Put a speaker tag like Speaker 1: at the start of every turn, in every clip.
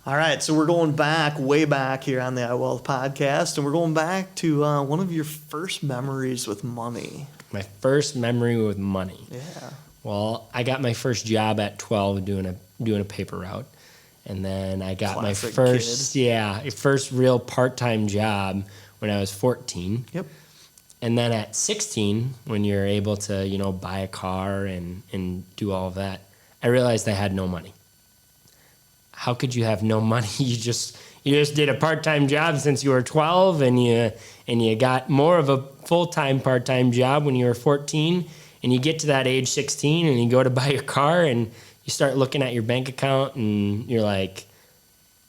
Speaker 1: All right, so we're going back, way back here on the iWealth podcast, and we're going back to one of your first memories with money.
Speaker 2: My first memory with money.
Speaker 1: Yeah.
Speaker 2: Well, I got my first job at 12 doing a paper route. And then I got
Speaker 1: Classic
Speaker 2: my first real part-time job when I was 14.
Speaker 1: Yep.
Speaker 2: And then at 16, when you're able to, buy a car and do all of that, I realized I had no money. How could you have no money? You just did a part-time job since you were 12, and you got more of a full-time part-time job when you were 14, and you get to that age 16 and you go to buy your car and you start looking at your bank account and you're like,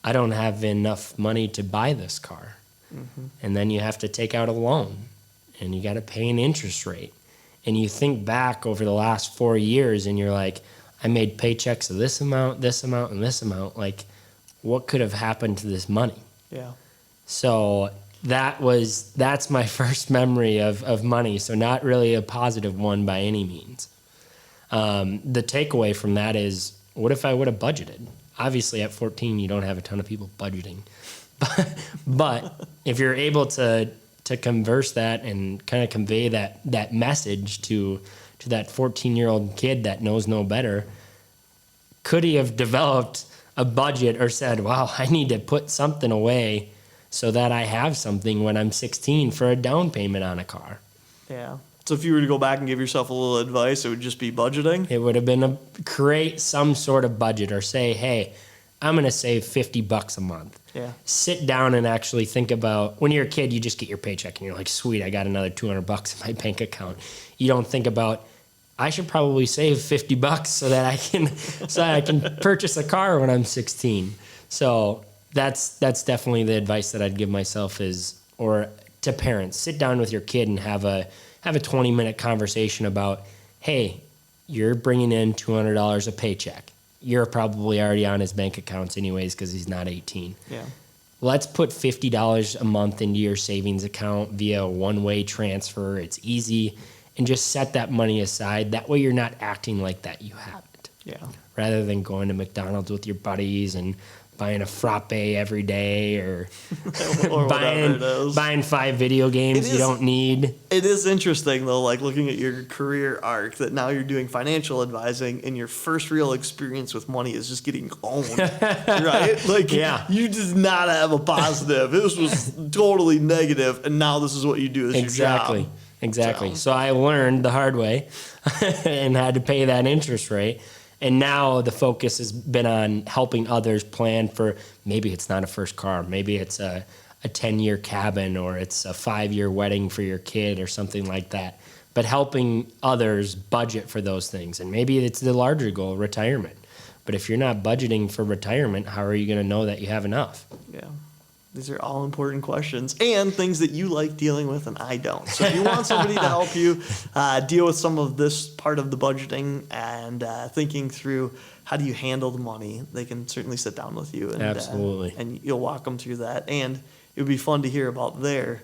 Speaker 2: I don't have enough money to buy this car. Mm-hmm. And then you have to take out a loan and you got to pay an interest rate. And you think back over the last 4 years and you're like, I made paychecks of this amount, and this amount. Like, what could have happened to this money?
Speaker 1: Yeah.
Speaker 2: So that's my first memory of money. So not really a positive one by any means. The takeaway from that is, what if I would have budgeted? Obviously, at 14, you don't have a ton of people budgeting. But if you're able to converse that and kind of convey that message to that 14-year-old kid that knows no better, could he have developed a budget or said, wow, I need to put something away so that I have something when I'm 16 for a down payment on a car?
Speaker 1: Yeah. So if you were to go back and give yourself a little advice, it would just be budgeting?
Speaker 2: It would have been create some sort of budget, or say, hey, I'm going to save $50 a month.
Speaker 1: Yeah.
Speaker 2: Sit down and actually think about, when you're a kid, you just get your paycheck and you're like, sweet, I got another $200 in my bank account. You don't think about, I should probably save $50 so that I can purchase a car when I'm 16. So that's definitely the advice that I'd give myself or to parents. Sit down with your kid and have a 20-minute conversation about, hey, you're bringing in $200 a paycheck. You're probably already on his bank accounts anyways because he's not 18.
Speaker 1: Yeah.
Speaker 2: Let's put $50 a month into your savings account via a one-way transfer. It's easy. And just set that money aside. That way you're not acting like that you have it.
Speaker 1: Yeah.
Speaker 2: Rather than going to McDonald's with your buddies and buying a frappe every day or buying 5 video games you don't need.
Speaker 1: It is interesting, though, like looking at your career arc, that now you're doing financial advising and your first real experience with money is just getting owned, right? Like, you did not have a positive. This was totally negative, and now this is what you do as your job.
Speaker 2: Exactly. So I learned the hard way and had to pay that interest rate. And now the focus has been on helping others plan for, maybe it's not a first car, maybe it's a 10-year cabin, or it's a 5-year wedding for your kid or something like that. But helping others budget for those things. And maybe it's the larger goal, retirement. But if you're not budgeting for retirement, how are you going to know that you have enough?
Speaker 1: Yeah. These are all important questions and things that you like dealing with and I don't. So if you want somebody to help you deal with some of this part of the budgeting and thinking through how do you handle the money, they can certainly sit down with you. And,
Speaker 2: absolutely.
Speaker 1: And you'll walk them through that. And it would be fun to hear about their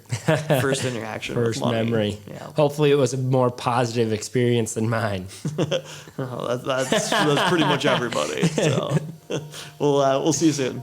Speaker 1: first interaction
Speaker 2: first
Speaker 1: with money.
Speaker 2: memory.
Speaker 1: Yeah.
Speaker 2: Hopefully it was a more positive experience than mine.
Speaker 1: That's pretty much everybody. So we'll see you soon.